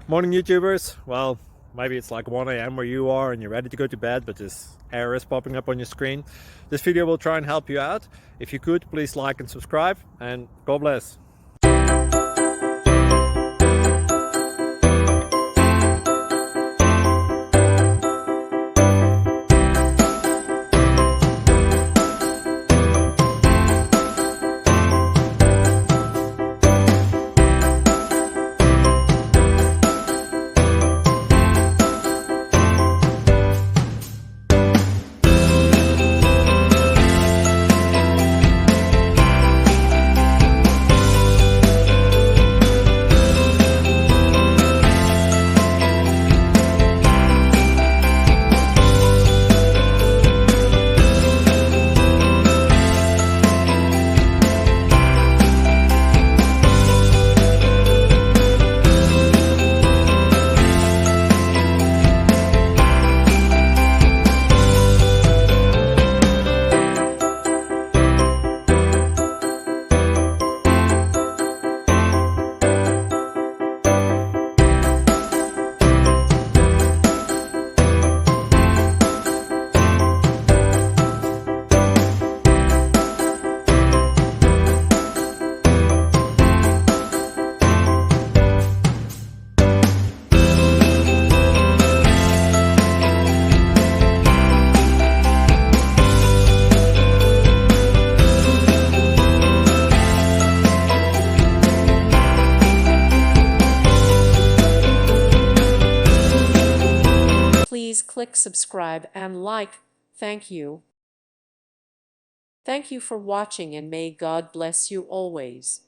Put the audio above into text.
Morning YouTubers. Well, maybe it's like 1 a.m. where you are and you're ready to go to bed, but this error is popping up on your screen. This video will try and help you out. If you could, please like and subscribe, and God bless. Please click subscribe and like. Thank you. Thank you for watching, and may God bless you always.